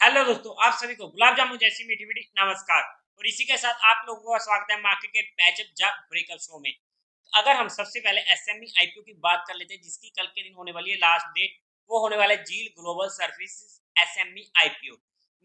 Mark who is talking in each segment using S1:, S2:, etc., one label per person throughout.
S1: Hello दोस्तों, आप सभी को गुलाब जामुन जैसी मीठी मीठी नमस्कार। और इसी के साथ आप लोगों का स्वागत है मार्केट के पैचअप जा ब्रेकअप शो में। तो अगर हम सबसे पहले एसएमई आईपीओ की बात कर लेते हैं, जिसकी कल के दिन होने वाली है लास्ट डेट, वो होने वाला है जील ग्लोबल सर्विसेज एसएमई आईपीओ।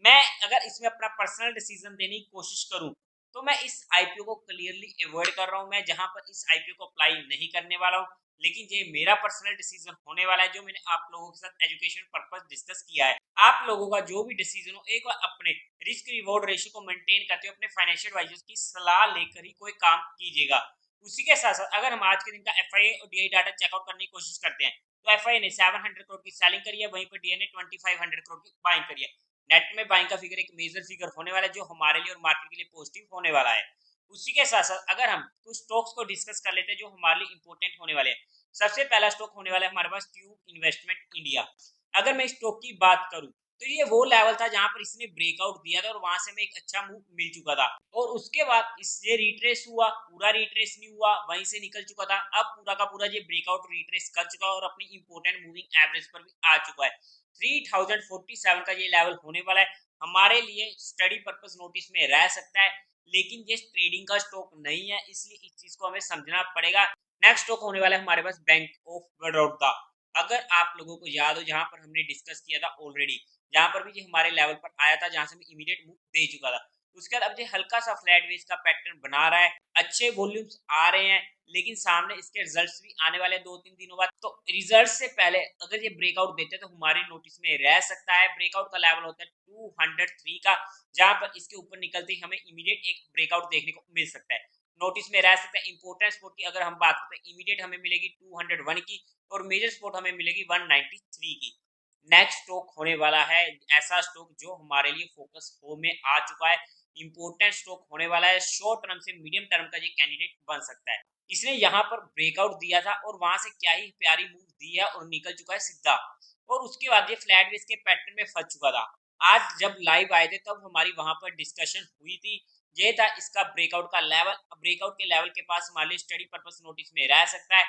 S1: मैं अगर इसमें अपना पर्सनल डिसीजन देने की कोशिश करूं, तो मैं इस आईपीओ को क्लियरली अवॉइड कर रहा हूं। मैं जहां पर इस आईपीओ को अप्लाई नहीं करने वाला हूं, लेकिन ये मेरा पर्सनल डिसीजन होने वाला है, जो मैंने आप लोगों के साथ एजुकेशन पर्पस डिस्कस किया है। आप लोगों का जो भी डिसीजन हो, एक बार अपने रिस्क रिवॉर्ड रेशियो को मेंटेन करते हुए अपने फाइनेंशियल एडवाइजर्स की सलाह लेकर ही कोई काम कीजिएगा। उसी के साथ साथ अगर हम आज के दिन का एफआईए और डीआई डाटा चेकआउट करने की कोशिश करते हैं, तो एफआईए ने 700 करोड़ की सेलिंग करी है, वहीं पर डीआई ने 2500 करोड़ की बाइंग करी है। नेट में बाइंग का फिगर एक मेजर फिगर होने वाला है, जो हमारे लिए और मार्केट के लिए पॉजिटिव होने वाला है। उसी के साथ साथ अगर हम कुछ स्टॉक्स को डिस्कस कर लेते हैं जो हमारे लिए इंपॉर्टेंट होने वाले हैं। सबसे पहला स्टॉक होने वाला है हमारे पास ट्यूब इन्वेस्टमेंट इंडिया। अगर मैं स्टॉक की बात करूं, तो ये वो लेवल था जहां पर इसने ब्रेकआउट दिया था और वहां से हमें एक अच्छा मूव मिल चुका था। और उसके बाद इससे रिट्रेस हुआ, पूरा रिट्रेस नहीं हुआ, वहीं से निकल चुका था। अब पूरा का पूरा ये ब्रेकआउट रिट्रेस कर चुका और अपनी इंपॉर्टेंट मूविंग एवरेज पर भी आ चुका है। 3047 का ये लेवल होने वाला है, हमारे लिए स्टडी पर्पस नोटिस में रह सकता है, लेकिन ये ट्रेडिंग का स्टॉक नहीं है, इसलिए इस चीज को हमें समझना पड़ेगा। नेक्स्ट स्टॉक होने वाला है हमारे पास बैंक ऑफ बड़ौदा। अगर आप लोगों को याद हो, जहां पर हमने डिस्कस किया था ऑलरेडी, जहां पर भी ये हमारे लेवल पर आया था, जहां से हमें इमीडिएट मूव दे चुका था। उसके बाद अब ये हल्का सा फ्लैट बेस का पैटर्न बना रहा है, अच्छे वॉल्यूम्स आ रहे हैं, लेकिन सामने इसके रिजल्ट्स भी आने वाले 2-3 दिनों बाद। तो रिजल्ट से पहले अगर ये ब्रेकआउट देते हैं तो हमारी नोटिस में रह सकता है। ब्रेकआउट का लेवल होता है 203 का, जहां पर इसके ऊपर निकलते ही हमें इमीडिएट एक ब्रेकआउट देखने को मिल सकता है, नोटिस में रह सकता है। इंपोर्टेंट स्पोर्ट की अगर हम बात करते हैं, इमीडिएट हमें मिलेगी 201 की, और मेजर स्पोर्ट हमें मिलेगी 193 की। नेक्स्ट स्टॉक होने वाला है ऐसा स्टॉक जो हमारे लिए फोकस हो में आ चुका है, इंपॉर्टेंट स्टॉक होने वाला है, शॉर्ट टर्म से मीडियम टर्म का ये कैंडिडेट बन सकता है। इसने यहाँ पर ब्रेकआउट दिया था और वहां से क्या ही प्यारी मूव दिया और निकल चुका है सीधा, और उसके बाद ये फ्लैट बेस के पैटर्न में फंस चुका था। आज जब लाइव आए थे तब हमारी वहां पर डिस्कशन हुई थी, ये था इसका ब्रेकआउट का लेवल। ब्रेकआउट के लेवल के पास हमारे स्टडी पर्पस नोटिस में रह सकता है,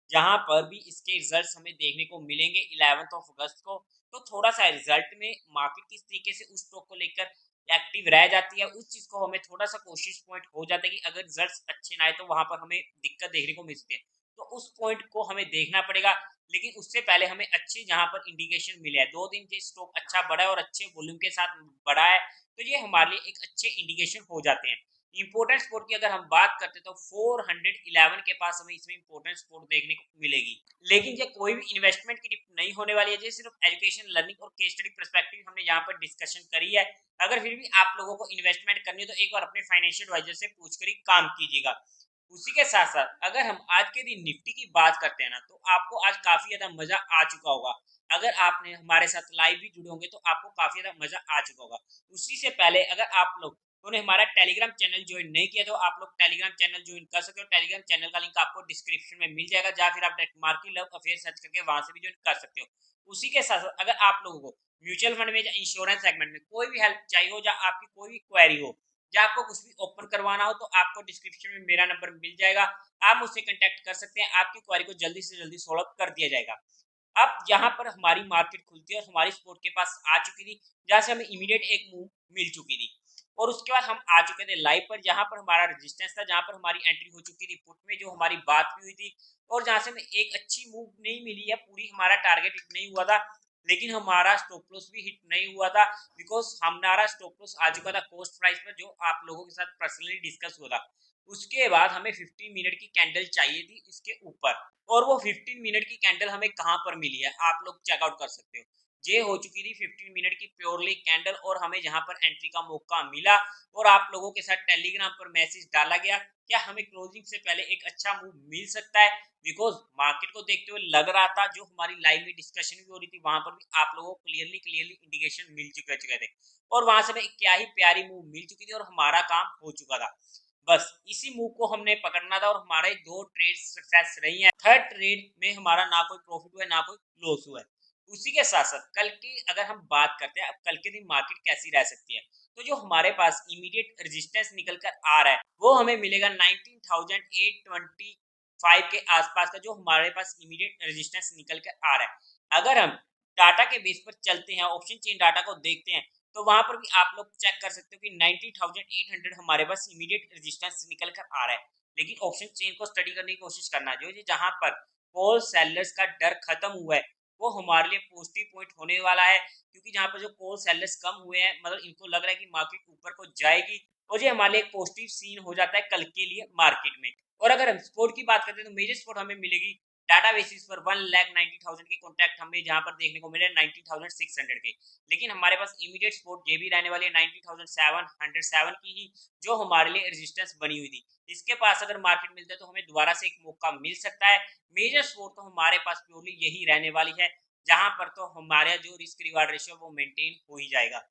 S1: जहां पर भी इसके रिजल्ट्स हमें देखने को मिलेंगे 11 अगस्त को। तो थोड़ा सा रिजल्ट में मार्केट किस तरीके से उस स्टॉक को लेकर एक्टिव रह जाती है, उस चीज को हमें थोड़ा सा कोशिश पॉइंट हो जाता है कि अगर रिजल्ट्स अच्छे ना आए तो वहां पर हमें दिक्कत देखने को मिलती है। तो उस पॉइंट को हमें देखना पड़ेगा, लेकिन उससे पहले हमें अच्छी जहां पर इंडिकेशन मिले है, 2 दिन से स्टॉक अच्छा बढ़ा है और अच्छे वॉल्यूम के साथ बढ़ा है, तो ये हमारे लिए एक अच्छे इंडिकेशन हो जाते हैं। इंपोर्टेंट स्पोर्ट की अगर हम बात करते हैं तो 411 के पास हमें इसमें इंपोर्टेंट स्पोर्ट देखने को मिलेगी। लेकिन ये कोई भी इन्वेस्टमेंट की टिप नहीं होने वाली है, ये सिर्फ एजुकेशन लर्निंग और केस स्टडी पर्सपेक्टिव हमने यहाँ पर डिस्कशन करी है। अगर फिर भी आप लोगों को इन्वेस्टमेंट करनी है तो एक बार अपने फाइनेंशियल एडवाइजर से पूछकर ही काम कीजिएगा। उसी के साथ साथ अगर हम आज के दिन निफ्टी की बात करते हैं ना, तो आपको आज काफी ज्यादा मजा आ चुका होगा। अगर आपने हमारे साथ लाइव भी जुड़े होंगे तो आपको काफी ज्यादा मजा आ चुका होगा। उसी से पहले अगर आप लोग उन्होंने हमारा टेलीग्राम चैनल ज्वाइन नहीं किया तो आप लोग टेलीग्राम चैनल ज्वाइन कर सकते हो। टेलीग्राम चैनल का लिंक आपको डिस्क्रिप्शन में मिल जाएगा, या फिर आप direct market love affair search करके वहां से भी ज्वाइन कर सकते हो। उसी के साथ साथ अगर आप लोगों को म्यूचुअल फंड में या इंश्योरेंस सेगमेंट में कोई भी हेल्प चाहिए हो, या आपकी कोई भी क्वेरी हो, या आपको कुछ भी ओपन करवाना हो, तो आपको डिस्क्रिप्शन में मेरा नंबर मिल जाएगा, आप मुझसे कांटेक्ट कर सकते हैं। आपकी क्वेरी को जल्दी से जल्दी सॉल्व कर दिया जाएगा। अब यहाँ पर हमारी मार्केट खुलती है और हमारी स्पोर्ट के पास आ चुकी थी, जहां से हमें इमीडिएट एक मूव मिल चुकी थी। और उसके बाद हम आ चुके थे लाइव पर, जहां पर हमारा रेजिस्टेंस था, जहां पर हमारी एंट्री हो चुकी थी पुट में, जो हमारी बात भी हुई थी, और जहां से हमें एक अच्छी मूव नहीं मिली है, पूरी हमारा टारगेट हिट नहीं हुआ था, लेकिन हमारा स्टॉप लॉस भी हिट नहीं हुआ था, बिकॉज हमारा स्टॉप लॉस आ चुका था कॉस्ट प्राइस पर, जो आप लोगों के साथ पर्सनली डिस्कस हुआ था। उसके बाद हमें 15 मिनट की कैंडल चाहिए थी इसके ऊपर, और वो 15 मिनट की कैंडल हमें कहां पर मिली है आप लोग चेकआउट कर सकते हो। ये हो चुकी थी 15 मिनट की प्योरली कैंडल, और हमें जहां पर एंट्री का मौका मिला, और आप लोगों के साथ टेलीग्राम पर मैसेज डाला गया क्या हमें क्लोजिंग से पहले एक अच्छा मूव मिल सकता है, बिकॉज मार्केट को देखते हुए लग रहा था, जो हमारी लाइव में डिस्कशन भी हो रही थी वहां पर भी आप लोगों को क्लियरली इंडिकेशन मिल चुके थे, और वहां से हमें क्या ही प्यारी मूव मिल चुकी थी और हमारा काम हो चुका था। बस इसी मूव को हमने पकड़ना था, और हमारे 2 ट्रेड सक्सेस रही हैं। थर्ड ट्रेड में हमारा ना कोई प्रॉफिट हुआ ना कोई लॉस हुआ है। उसी के साथ साथ कल की अगर हम बात करते हैं, अब कल के दिन मार्केट कैसी रह सकती है, तो जो हमारे पास इमीडिएट रेजिस्टेंस निकल कर आ रहा है वो हमें मिलेगा 19,825 के आसपास का, जो हमारे पास इमीडिएट रेजिस्टेंस निकल कर आ रहा है। अगर हम डाटा के बेस पर चलते हैं, ऑप्शन चेन डाटा को देखते हैं, तो वहां पर भी आप लोग चेक कर सकते हो कि 90,800 हमारे पास इमीडिएट रेजिस्टेंस निकल कर आ रहा है। लेकिन ऑप्शन चेन को स्टडी करने की कोशिश करना जो है, जहां पर कॉल सेलर्स का डर खत्म हुआ है, वो हमारे लिए पॉजिटिव पॉइंट होने वाला है, क्योंकि जहां पर जो कॉल सेलर्स कम हुए हैं, मतलब इनको लग रहा है कि मार्केट ऊपर को जाएगी, और ये हमारे लिए एक पॉजिटिव सीन हो जाता है कल के लिए मार्केट में। और अगर हम सपोर्ट की बात करते हैं तो मेजर सपोर्ट हमें मिलेगी डाटा बेसिस पर 1,90,000 के कॉन्टैक्ट हमें जहां पर देखने को मिले 90,600 के। लेकिन हमारे पास इमीडिएट सपोर्ट ये भी रहने वाली है 90,707 की ही, जो हमारे लिए रेजिस्टेंस बनी हुई थी। इसके पास अगर मार्केट मिलता है तो हमें दोबारा से एक मौका मिल सकता है। मेजर सपोर्ट तो हमारे पास प्योरली यही रहने वाली है, जहां पर तो हमारा जो रिस्क रिवार्ड रेशियो वो मेंटेन हो ही जाएगा।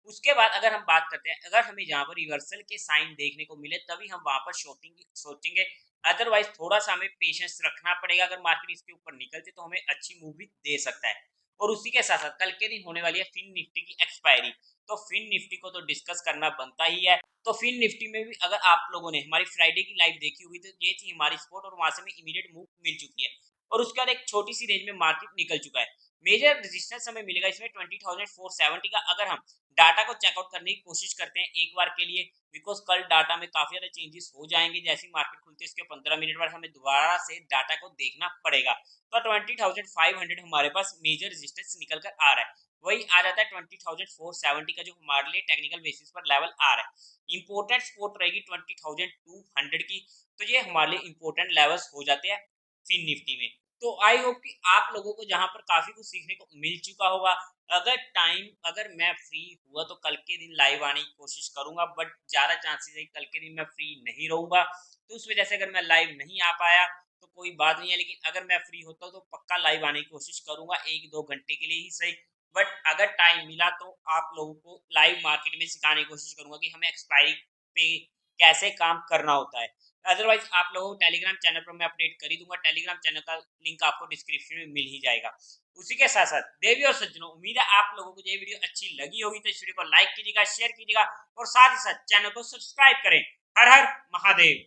S1: उसके बाद अगर हम बात करते हैं, अगर हमें जहां पर रिवर्सल के साइन देखने को मिले तभी हम वहां पर शॉर्टिंग सोचेंगे, अदरवाइज थोड़ा सा हमें पेशेंस रखना पड़ेगा। अगर मार्केट इसके ऊपर निकलती तो हमें अच्छी मूव भी दे सकता है। और उसी के साथ साथ कल के दिन होने वाली है फिन निफ्टी की एक्सपायरी, तो फिन निफ्टी को तो डिस्कस करना बनता ही है। तो फिन निफ्टी में भी अगर आप लोगों ने हमारी फ्राइडे की लाइव देखी हुई तो ये थी हमारी सपोर्ट, और वहां से हमें इमीडिएट मूव मिल चुकी है, और उसके बाद एक छोटी सी रेंज में मार्केट निकल चुका है। मेजर रेजिस्टेंस हमें मिलेगा इसमें 20,470 का, अगर हम डाटा को चेकआउट करने की कोशिश करते हैं एक बार के लिए, बिकॉज कल डाटा में काफी ज्यादा चेंजेस हो जाएंगे। जैसे मार्केट खुलती है उसके 15 मिनट बाद हमें दोबारा से डाटा को देखना पड़ेगा। तो 20,500 हमारे पास मेजर रेजिस्टेंस निकल कर आ रहा है, वही आ जाता है 20,470 का, जो हमारे लिए टेक्निकल बेसिस पर लेवल आ रहा है। इंपोर्टेंट सपोर्ट रहेगी 20,200 की, तो ये हमारे लिए इंपोर्टेंट लेवल्स हो जाते हैं फिन निफ्टी में। तो आई होप कि आप लोगों को जहां पर काफी कुछ सीखने को मिल चुका होगा। अगर मैं फ्री हुआ तो कल के दिन लाइव आने की कोशिश करूंगा, बट ज्यादा चांसेस है कल के दिन मैं फ्री नहीं रहूंगा, तो उस वजह से अगर मैं लाइव नहीं आ पाया तो कोई बात नहीं है। लेकिन अगर मैं फ्री होता हूँ तो पक्का लाइव आने की कोशिश करूंगा, 1-2 घंटे के लिए ही सही। बट अगर टाइम मिला तो आप लोगों को लाइव मार्केट में सिखाने की कोशिश करूंगा कि हमें एक्सपायरी पे कैसे काम करना होता है। अदरवाइज आप लोगों को टेलीग्राम चैनल पर मैं अपडेट कर ही दूंगा, टेलीग्राम चैनल का लिंक आपको डिस्क्रिप्शन में मिल ही जाएगा। उसी के साथ साथ देवी और सज्जनों, उम्मीद है आप लोगों को ये वीडियो अच्छी लगी होगी, तो इस वीडियो को लाइक कीजिएगा, शेयर कीजिएगा, और साथ ही साथ चैनल को सब्सक्राइब करें। हर हर महादेव।